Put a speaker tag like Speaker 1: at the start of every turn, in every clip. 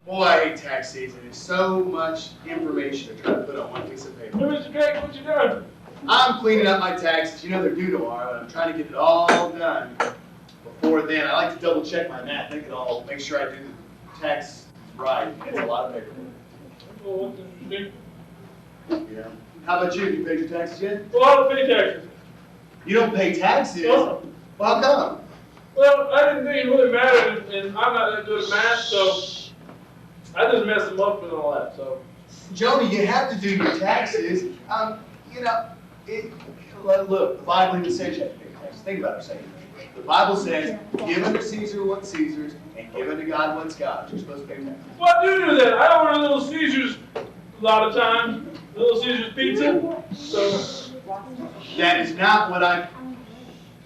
Speaker 1: Boy, I hate tax season. There's so much information to try to put on one piece of paper.
Speaker 2: Hey, Mr. Drake, what you doing?
Speaker 1: I'm cleaning up my taxes. You know they're due tomorrow, and I'm trying to get it all done before then. I like to double check my math, make sure I do the tax right. It's a lot of paperwork.
Speaker 2: Well, what's interesting?
Speaker 1: Yeah. How about you? You paid your taxes yet?
Speaker 2: Well, I don't pay taxes.
Speaker 1: You don't pay taxes?
Speaker 2: No.
Speaker 1: Well, how come?
Speaker 2: Well, I didn't think it really mattered, and I'm not that good at math, so I just messed them up and all that, so.
Speaker 1: Joni, you have to do your taxes. You know, look, the Bible even says you have to pay taxes. Think about it a second. The Bible says, give unto Caesar what's Caesar's, and give unto God what's God's. You're supposed to pay taxes.
Speaker 2: Well, I do that. I order Little Caesars a lot of times. Little Caesars pizza. So.
Speaker 1: That is not what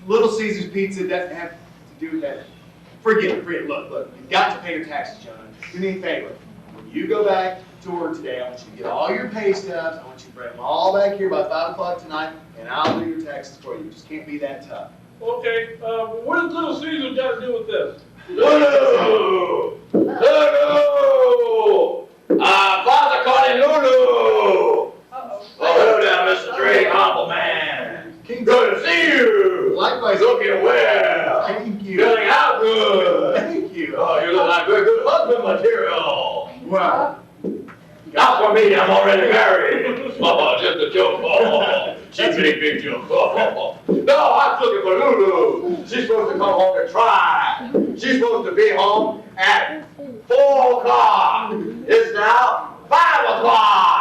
Speaker 1: Little Caesar's Pizza doesn't have to do with that. Forget it. Look, you've got to pay your taxes, John. Do me a favor. When you go back to work today, I want you to get all your pay stubs. I want you to bring them all back here by 5 o'clock tonight, and I'll do your taxes for you. It just can't be that tough.
Speaker 2: Okay, what does Little Caesar got to do with this?
Speaker 3: Lulu! Lulu! Father calling Lulu!
Speaker 4: Uh-oh.
Speaker 3: Oh, hello there, Mr. Drake, humble man.
Speaker 1: King
Speaker 3: Good to see you.
Speaker 1: Likewise.
Speaker 3: Looking well.
Speaker 1: Thank you.
Speaker 3: Feeling out good.
Speaker 1: Thank you.
Speaker 3: Oh, you look like good husband material.
Speaker 1: Wow.
Speaker 3: Not for me, I'm already married. Oh, just a joke. Oh, she's a big joke. Oh. No, I'm looking for Lulu. She's supposed to come home to try. She's supposed to be home at 4 o'clock. It's now 5 o'clock.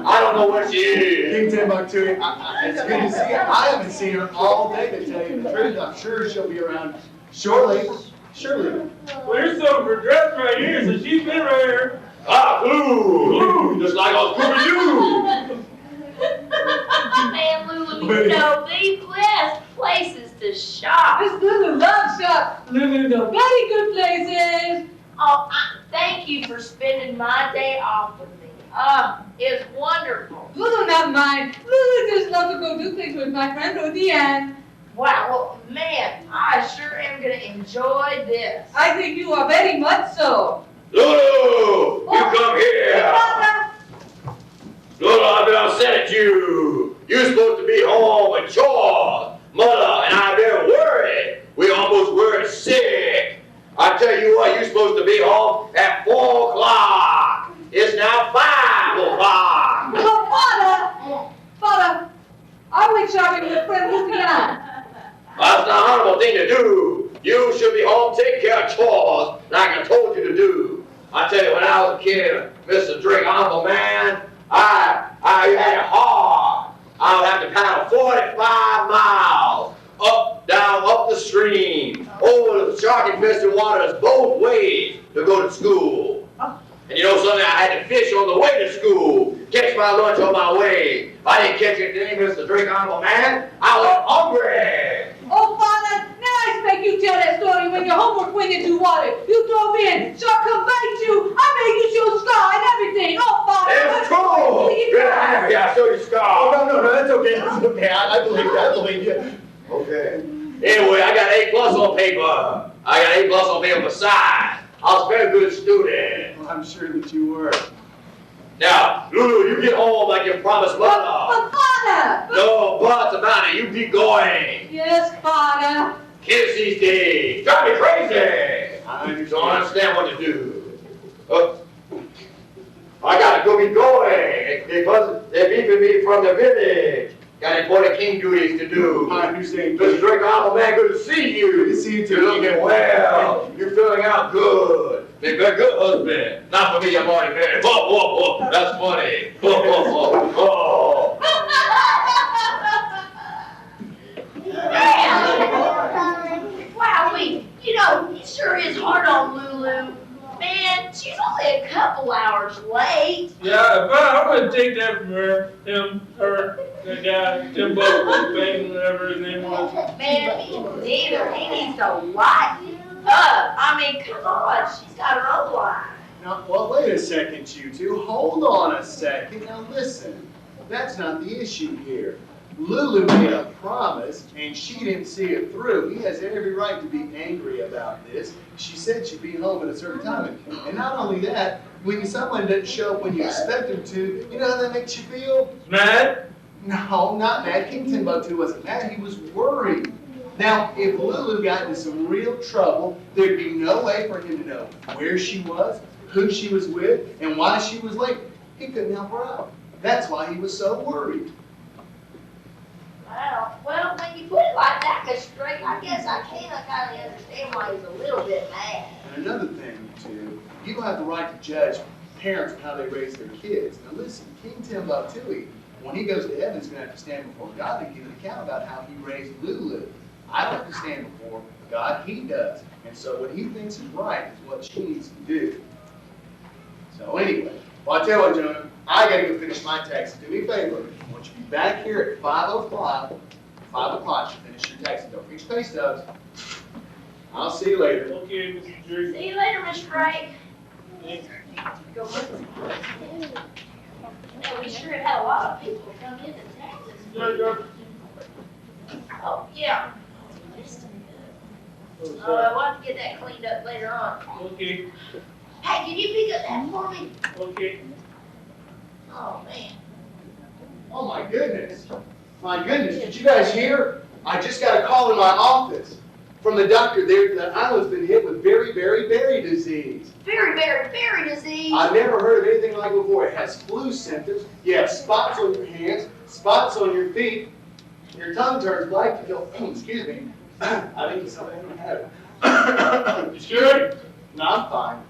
Speaker 3: I don't know where she is.
Speaker 1: King Timbuktu, it's good to see you. I haven't seen her all day, to tell you the truth. I'm sure she'll be around shortly. Surely.
Speaker 2: Well, here's some of her dress right here, so she's been right here.
Speaker 3: Ah, Lulu, just like old Scooby-Doo.
Speaker 4: Man, Lulu, you know the best places to shop.
Speaker 5: Miss Lulu loves shop. Lulu know very good places.
Speaker 4: Oh, thank you for spending my day off with me. It's wonderful.
Speaker 5: Lulu not mine. Lulu just loves to go do things with my friend Rudy Ann.
Speaker 4: Wow, well, man, I sure am going to enjoy this.
Speaker 5: I think you are very much so.
Speaker 3: Lulu, you come here.
Speaker 5: Father.
Speaker 3: Lulu, I've been upset at you. You're supposed to be home with chores. Mother and I've been worried. We almost were sick. I tell you what, you're supposed to be home at 4 o'clock. It's now 5 o'clock.
Speaker 5: Oh, Father, I went shopping with friend Rudy Ann.
Speaker 3: That's not an honorable thing to do. You should be home taking care of chores like I told you to do. I tell you, when I was a kid, Mr. Drake, humble man, I had it hard. I would have to paddle 45 miles up the stream, over the shark-infested waters both ways to go to school. And you know something? I had to fish on the way to school, catch my lunch on my way. If I didn't catch anything, Mr. Drake, humble man, I was hungry.
Speaker 5: Oh, Father, now I expect you tell that story when your homework went into water. You drove in, shark come bite you. I made you show scar and everything. Oh, Father.
Speaker 3: It's true. Good to have you. I showed you
Speaker 1: Oh,
Speaker 3: scar.
Speaker 1: no, that's okay. That's okay. I believe you.
Speaker 3: Okay. Anyway, I got A+ on paper. I got A+ on paper besides. I was a very good student.
Speaker 1: Well, I'm sure that you were.
Speaker 3: Now, Lulu, you get home like you promised
Speaker 5: But
Speaker 3: mother.
Speaker 5: Father.
Speaker 3: No buts about it. You keep going.
Speaker 5: Yes, Father.
Speaker 3: Kids these days drive me crazy.
Speaker 1: I
Speaker 3: Don't understand what to do. I gotta go be going because they're beeping me from the village. Got important king duties to do.
Speaker 1: I understand.
Speaker 3: Mr. Drake, humble man, good to see you.
Speaker 1: Good to see you too.
Speaker 3: You're looking well. You're feeling out good. Be a good husband. Not for me, I'm already married. Oh, that's funny. Oh.
Speaker 4: Wow, you know, it sure is hard on Lulu. Man, she's only a couple hours late.
Speaker 2: Yeah, but I'm going to take that from her, the guy, Timbuktu, thing, whatever his name was.
Speaker 4: Man, me neither. He needs to lighten up. I mean, come on, she's got her own life.
Speaker 1: Now, well, wait a second, you two. Hold on a second. Now, listen. That's not the issue here. Lulu made a promise and she didn't see it through. He has every right to be angry about this. She said she'd be home at a certain time. And not only that, when someone doesn't show up when you expect them to, you know how that makes you feel?
Speaker 2: Mad?
Speaker 1: No, not mad. King Timbuktu wasn't mad. He was worried. Now, if Lulu got into some real trouble, there'd be no way for him to know where she was, who she was with, and why she was late. He couldn't help her out. That's why he was so worried.
Speaker 4: Wow, well, when you put it like that, Mr. Drake, I guess I kind of understand why he's a little bit mad.
Speaker 1: And another thing, too, you have the right to judge parents on how they raise their kids. Now listen, King Timbuktu, when he goes to heaven, he's going to have to stand before God and give an account about how he raised Lulu. I don't have to stand before God, he does. And so what he thinks is right is what she needs to do. So anyway, well, I tell you what, Jonah, I got to go finish my taxes. Do me a favor. I want you to be back here at 5:05. 5 o'clock to finish your taxes. Don't forget your pay stubs. I'll see you later.
Speaker 2: Okay, Mr. Drake.
Speaker 4: See you later, Mr. Drake.
Speaker 2: Thanks.
Speaker 4: Go Man, we sure have had a lot of people come in to taxes.
Speaker 2: Yeah, yeah.
Speaker 4: Oh, yeah.
Speaker 2: Oh,
Speaker 4: Oh,
Speaker 2: sorry.
Speaker 4: I want to get that cleaned up later on.
Speaker 2: Okay,
Speaker 4: Hey, can you pick up that for me?
Speaker 2: okay.
Speaker 4: Oh, man.
Speaker 1: Oh my goodness. My goodness, did you guys hear? I just got a call in my office from the doctor there. The island's been hit with berry disease.
Speaker 4: Berry disease.
Speaker 1: I've never heard of anything like it before. It has flu symptoms. You have spots on your hands, spots on your feet. Your tongue turns black. You go, excuse me. I think it's something I have.
Speaker 2: You sure?
Speaker 1: No, I'm fine.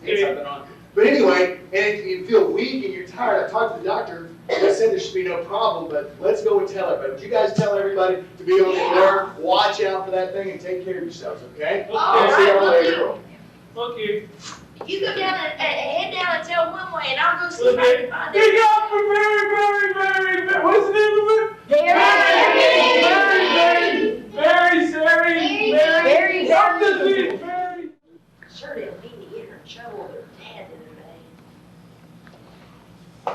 Speaker 1: It's something on. But anyway, and if you feel weak and you're tired, I talked to the doctor. They said there should be no problem, but let's go and tell everybody. Would you guys tell everybody to be on the alert, watch out for that thing, and take care of yourselves, okay?
Speaker 4: All
Speaker 1: I'll
Speaker 4: right,
Speaker 1: see y'all
Speaker 4: we'll
Speaker 1: later.
Speaker 4: do.
Speaker 2: Okay.
Speaker 4: You go down and head down and tell one way, and I'll go see if I
Speaker 2: Okay.
Speaker 4: can find
Speaker 2: Big
Speaker 4: it.
Speaker 2: up for very, what's the name of it? Very, something, very.
Speaker 4: Sure didn't mean to get her in trouble with her dad the other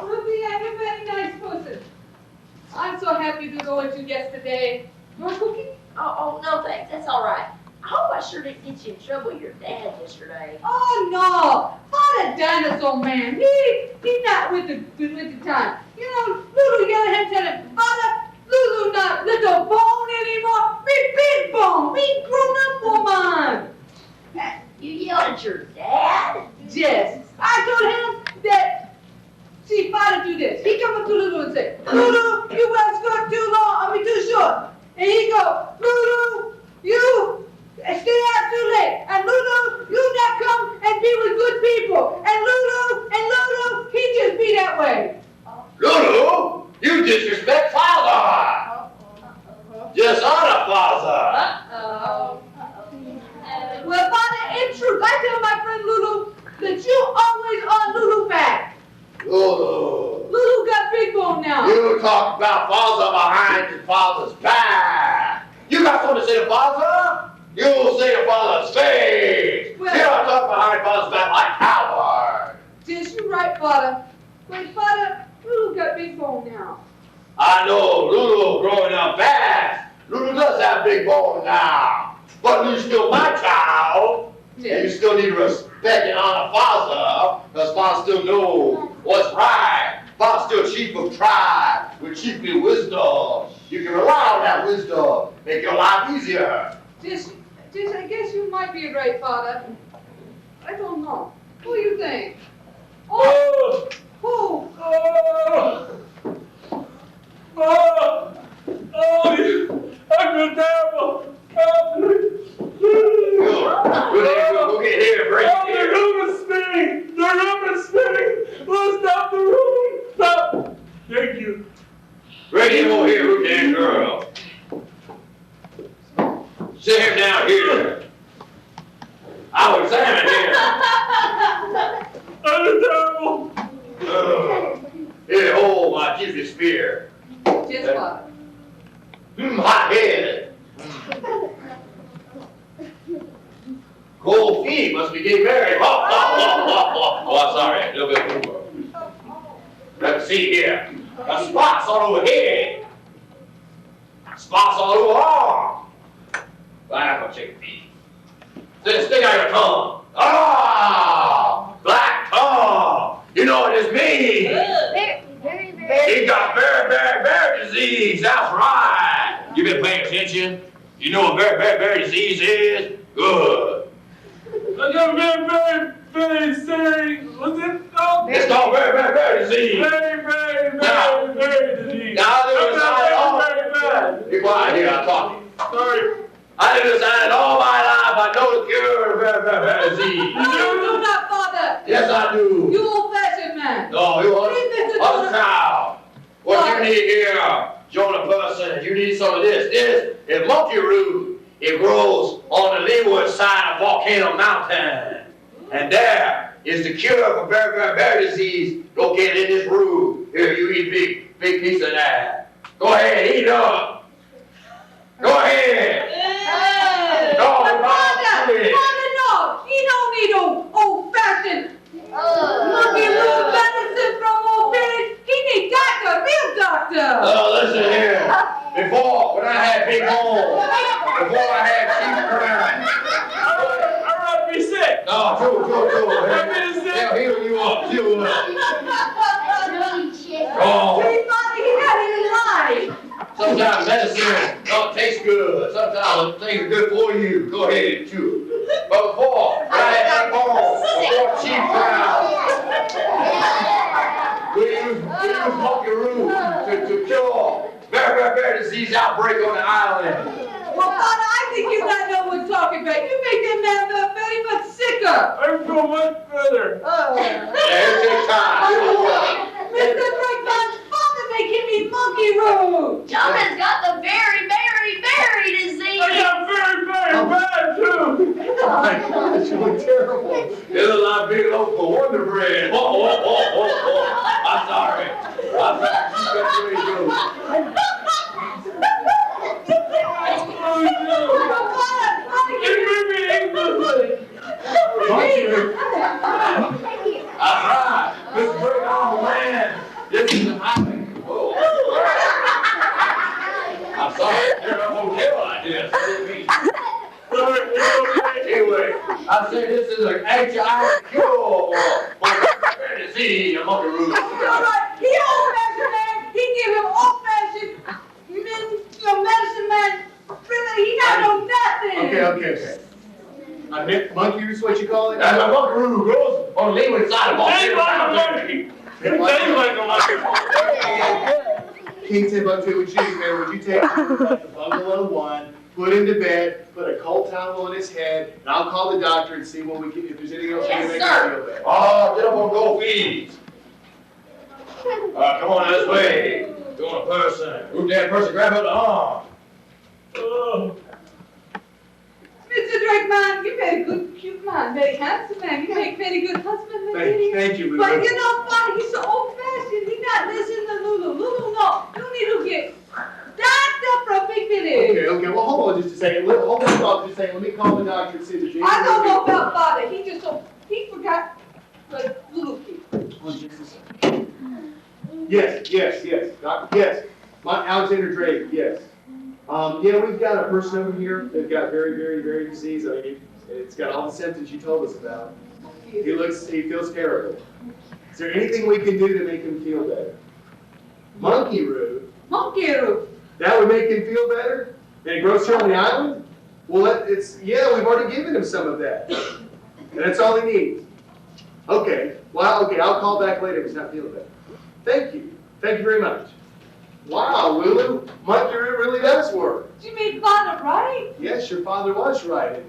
Speaker 4: day.
Speaker 5: Ruby, I'm a very nice person. I'm so happy to go with you yesterday. More cookie?
Speaker 4: Oh, no thanks, that's all right. I hope I sure didn't get you in trouble with your dad yesterday.
Speaker 5: Oh no, not a dinosaur man. He's not with the time. You know, Lulu yelled at him, telling Father, Lulu not little bone anymore. Big bone, big grown up woman.
Speaker 4: You yelled at your dad?
Speaker 5: Yes, I told him that. See, Father do this. He come up to Lulu and say, Lulu, you wear skirt too long, too short. And he go, Lulu, you stay out too late. And Lulu, you not come and be with good people. And Lulu, he just be that way.
Speaker 3: Lulu, you disrespect father. Dishonor father.
Speaker 5: Uh-oh. Well, Father, in truth, I tell my friend Lulu that you always on Lulu back.
Speaker 3: Lulu,
Speaker 5: Lulu got big bone now.
Speaker 3: you talk about father behind your father's back. You got something to say to father? You'll say to father's face.
Speaker 5: Well-
Speaker 3: you don't talk behind father's back like coward.
Speaker 5: Yes, you right, Father. But Father, Lulu got big bone now.
Speaker 3: I know Lulu growing up fast. Lulu does have big bones now. But Lulu's still my child. And you
Speaker 5: Yes.
Speaker 3: still need to respect and honor father. Because father still knows what's right. Father's still chief of tribe with chiefly wisdom. You can rely on that wisdom. Make your life easier.
Speaker 5: Just, I guess you might be right, Father. I don't know. Who do you think? Oh,
Speaker 2: Oh,
Speaker 5: who?
Speaker 2: I feel terrible.
Speaker 3: Go get here and bring
Speaker 2: Oh,
Speaker 3: it
Speaker 2: the
Speaker 3: here.
Speaker 2: room is spinning! The room is spinning! Well, stop the room! Stop! Thank you.
Speaker 3: Bring him over here, Lieutenant Girl. Sit him down here. I'll examine him.
Speaker 2: I'm terrible.
Speaker 3: Here, hold my jiffy spear.
Speaker 5: Just Father.
Speaker 3: Hot-headed. Cold feet must be getting married. Oh, I'm sorry, a little bit more. Let me see here. Got spots all over here. Spots all over her arm. Black on chicken feet. Stick out your tongue. Ah! Black tongue. You know what this means? He got very disease. That's right. You been paying attention? You know what very disease is? Good.
Speaker 2: I got very serious. What's it called?
Speaker 3: It's called very disease.
Speaker 2: Very disease.
Speaker 3: Now,
Speaker 2: I'm not very bad.
Speaker 3: Be quiet here, I'm talking.
Speaker 2: Sorry.
Speaker 3: I did this all my life. I know the cure of very disease.
Speaker 5: No, you do not, Father.
Speaker 3: Yes, I do.
Speaker 5: You old-fashioned man.
Speaker 3: No, you want
Speaker 5: Please, Mr.
Speaker 3: other
Speaker 5: Jonah.
Speaker 3: cow. What you need here, Jonah person, you need some of this. This is monkey root. It grows on the leeward side of Volcano Mountain. And there is the cure for very disease located in this root. Here, you eat a big piece of that. Go ahead, eat it up. Go ahead. No,
Speaker 5: But Father,
Speaker 3: no.
Speaker 5: no. He don't need old-fashioned monkey root medicine from old village. He need doctor, real doctor.
Speaker 3: Listen here. When I had big bones, before I had cheap crown.
Speaker 2: I'd rather be sick.
Speaker 3: No, true.
Speaker 2: I've been sick.
Speaker 3: They'll heal you up. Oh,
Speaker 5: See, Father, he not even lying.
Speaker 3: sometimes medicine don't taste good. Sometimes things are good for you. Go ahead and chew. But before, when I had big bones, before cheap crown, we use monkey root to cure very disease outbreak on the island.
Speaker 5: Well, Father, I think you not know what talking about. You make that man very much sicker.
Speaker 2: I feel much better.
Speaker 3: Yeah, it takes time.
Speaker 5: Mr. Brickman, Father make him eat monkey root.
Speaker 4: Jonah's got the very disease.
Speaker 2: I got very bad too.
Speaker 1: Oh my gosh, you look terrible.
Speaker 3: It look like big loaf of Wonder Bread. I'm sorry. That's really good.
Speaker 2: Oh no. It made me
Speaker 3: That's right. Mr. Brick, I'm a man. This is happening. Whoa. I'm sorry. You're in a hotel like this. Anyway, I say this is an HIV cure for disease among the roots.
Speaker 5: All right, he old-fashioned man. He give him old-fashioned medicine man. Really, he not know nothing.
Speaker 1: Okay. I meant monkey root's what you call it?
Speaker 3: That's a monkey root grows on the leeward side of
Speaker 2: Tastes
Speaker 3: Volcano
Speaker 2: like a
Speaker 3: Mountain.
Speaker 2: monkey. It tastes like a monkey.
Speaker 1: King Timbuktu, would you take the bungalow one, put him to bed, put a cold towel on his head, and I'll call the doctor and see what we can, if there's anything else we can
Speaker 4: Yes,
Speaker 1: make
Speaker 4: sir.
Speaker 1: him feel better.
Speaker 3: Oh, get up on go feeds. Come on this way. You want a person. Root that person, grab her the arm.
Speaker 2: Oh.
Speaker 5: Mr. Drake, man, you very good, cute man, very handsome man. You make very good husband,
Speaker 1: Thank you, Lulu.
Speaker 5: But you know, Father, he's so old-fashioned. He not listening to Lulu. Lulu, no, you need to get doctor from Big Village.
Speaker 1: Okay, well, hold on just a second. Hold on just a second. Let me call the doctor and see if there's anything.
Speaker 5: I don't know about Father. He forgot what Lulu keep.
Speaker 1: Hold on just a second. Yes. Doctor, yes. Alexander Drake, yes. Yeah, we've got a person over here that's got very disease. I mean, it's got all the symptoms you told us about. He feels terrible. Is there anything we can do to make him feel better? Monkey root?
Speaker 5: Monkey root.
Speaker 1: That would make him feel better? And it grows here on the island? Well, we've already given him some of that. And that's all he needs. Okay, I'll call back later if he's not feeling better. Thank you very much. Wow, Lulu, monkey root really does work.
Speaker 5: You mean Father, right?
Speaker 1: Yes, your father was right. And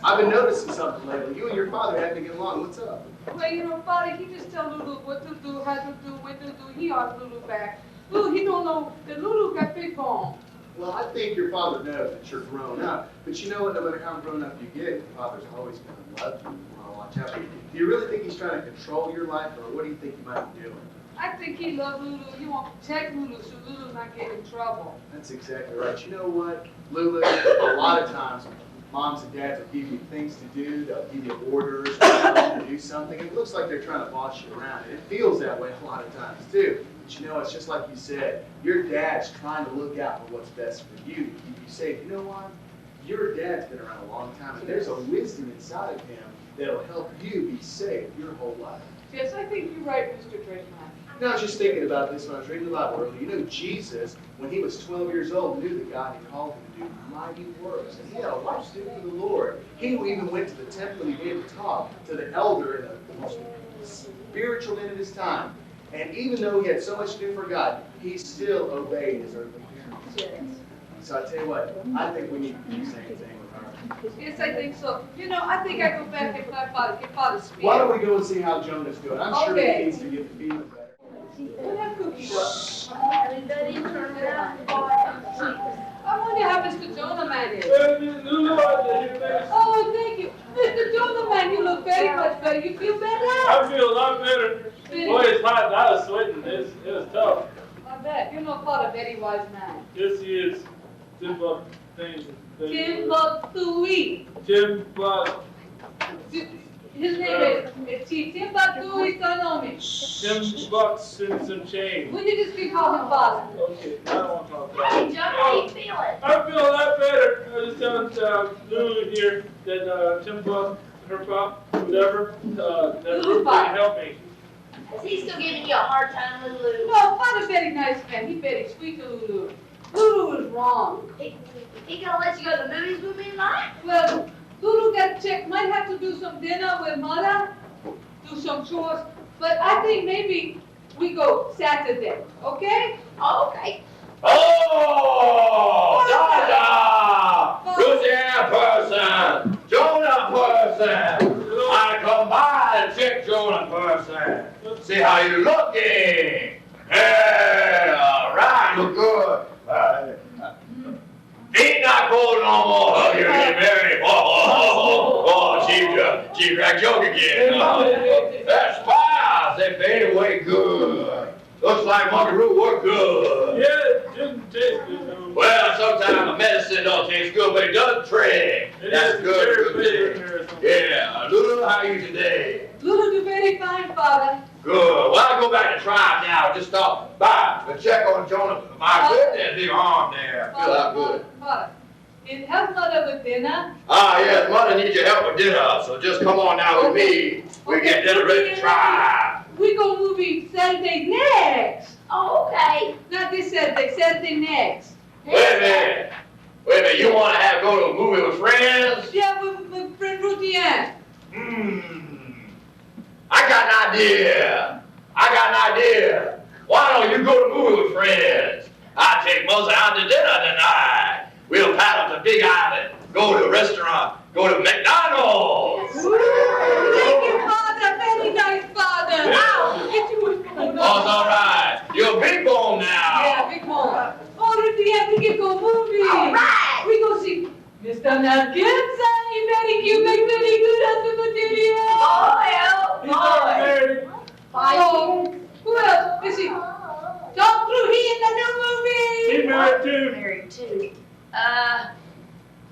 Speaker 1: I've been noticing something lately. You and your father haven't been getting along. What's up?
Speaker 5: Well, you know, Father, he just tell Lulu what to do, how to do, when to do. He ought Lulu back. Lulu, he don't know that Lulu got big bone.
Speaker 1: Well, I think your father knows that you're grown up. But you know what? No matter how grown up you get, your father's always going to love you. You want to watch out. Do you really think he's trying to control your life, or what do you think he might be doing?
Speaker 5: I think he love Lulu. He want to protect Lulu so Lulu not get in trouble.
Speaker 1: That's exactly right. You know what, Lulu? A lot of times, moms and dads will give you things to do, they'll give you orders, they'll tell you to do something. It looks like they're trying to boss you around, and it feels that way a lot of times too. But you know, it's just like you said, your dad's trying to look out for what's best for you. You say, you know what? Your dad's been around a long time, and there's a wisdom inside of him that'll help you be safe your whole life.
Speaker 5: Yes, I think you're right, Mr. Drakeman.
Speaker 1: You know, I was just thinking about this when I was reading the Bible earlier. You know, Jesus, when he was 12 years old, knew that God had called him to do mighty works. And he had a life to do for the Lord. He even went to the temple and he gave a talk to the elder and the most spiritual man of his time. And even though he had so much to do for God, he still obeyed his earthly parents. So I tell you what, I think we need to do the same thing with our.
Speaker 5: Yes, I think so. You know, I think I go back and my father speak.
Speaker 1: Why don't we go and see how Jonah's doing? I'm sure
Speaker 5: Okay.
Speaker 1: he needs to get the feeling better.
Speaker 5: We'll have cookies.
Speaker 4: Everybody turn around.
Speaker 5: I wonder how Mr. Jonah Man is.
Speaker 2: Lulu, I did this.
Speaker 5: Oh, thank you. Mr. Jonah Man, you look very much better. You feel better?
Speaker 2: I feel a lot better. Boy, it's hot. I was sweating. It was tough.
Speaker 5: I bet. You know, father, very wise man.
Speaker 2: Yes, he is. Timbuktu.
Speaker 5: Timbuktu.
Speaker 2: Timbuktu.
Speaker 5: His name is Timbuktu Economy.
Speaker 2: Timbuktu and some change.
Speaker 5: When you just keep calling him father.
Speaker 2: Okay, I don't want to talk about
Speaker 4: Hey,
Speaker 2: it.
Speaker 4: John, how you feeling?
Speaker 2: I feel a lot better. I was telling Lulu here that Timbuktu, her pop, whatever, that
Speaker 5: Lulu
Speaker 2: really
Speaker 5: pop.
Speaker 2: helped me.
Speaker 4: Is he still giving you a hard time, Lulu?
Speaker 5: No, father's very nice man. He very sweet to Lulu. Lulu is wrong.
Speaker 4: He gonna let you go to the movies with me tonight?
Speaker 5: Well, Lulu got checked. Might have to do some dinner with mother, do some chores. But I think maybe we go Saturday, okay?
Speaker 4: Oh, okay.
Speaker 3: Oh, Dada! Luciana person! Jonah person! I come by and check Jonah person. See how you looking. Yeah, all right, look good. Feet not cold no more. You're getting married. Oh, Chief crack joke again. That spies, they fade away good. Looks like Monkey Root work good.
Speaker 2: Yeah, it didn't taste good.
Speaker 3: Well, sometimes the medicine don't taste good, but it does trick. That's good. Yeah, Lulu, how are you today?
Speaker 5: Lulu do very fine, father.
Speaker 3: Good. Well, I'll go back to tribe now. Just stop by and check on Jonah. My goodness, big arm there. Feel that good.
Speaker 5: Father, help mother with dinner.
Speaker 3: Ah, yes, mother needs your help with dinner, so just come on now with me. We get dinner ready to try.
Speaker 5: We go movie Saturday next.
Speaker 4: Oh, okay.
Speaker 5: Not this Saturday, Saturday next.
Speaker 3: Wait a minute. Wait a minute, you want to go to a movie with friends?
Speaker 5: Yeah, with friend Ruthie Ann.
Speaker 3: I got an idea. Why don't you go to a movie with friends? I'll take mother out to dinner tonight. We'll paddle to Big Island, go to a restaurant, go to McDonald's.
Speaker 5: Thank you, father. Very nice, father. Ow, get you with
Speaker 3: Oh, it's all right. You're a big bone now.
Speaker 5: Yeah, big more. Oh, Ruthie Ann, we can go movie.
Speaker 4: All right.
Speaker 5: We go see Mr. Mel Gibson. He very cute, make very good husband material.
Speaker 4: Oh,
Speaker 2: He's not married.
Speaker 5: Oh, who else? Let's see. Tom Cruise, he in the new movie.
Speaker 2: He's married too.
Speaker 4: married too.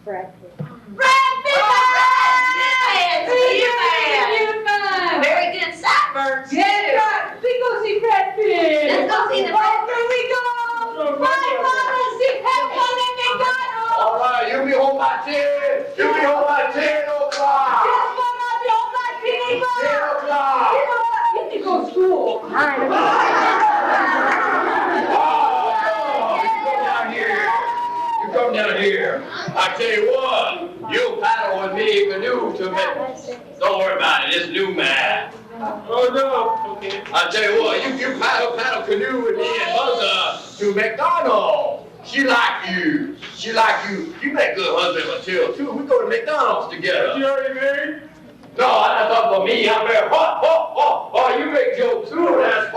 Speaker 5: Brad Pitt.
Speaker 4: Brad Pitt!
Speaker 5: Cute man.
Speaker 4: Very good sideburns, too.
Speaker 5: Yeah, right. We go see Brad Pitt.
Speaker 4: Let's go see the Brad Pitt.
Speaker 5: Here we go. Bye, mama. See, have fun at McDonald's.
Speaker 3: All right, you be home by 10. You be home by 10 o'clock.
Speaker 5: Yes, mama. Be on my
Speaker 3: 10
Speaker 5: table.
Speaker 3: o'clock.
Speaker 5: You need to go to school.
Speaker 3: Oh, you come down here. You come down here. I tell you what, you paddle with me in canoe to me. Don't worry about it, it's new man.
Speaker 2: Oh, no. Okay.
Speaker 3: I tell you what, you paddle canoe with me and mother to McDonald's. She like you. She like you. You make good husband material too. We go to McDonald's together.
Speaker 2: You already married?
Speaker 3: No, that's not for me. I'm married. Oh, you make jokes too. That's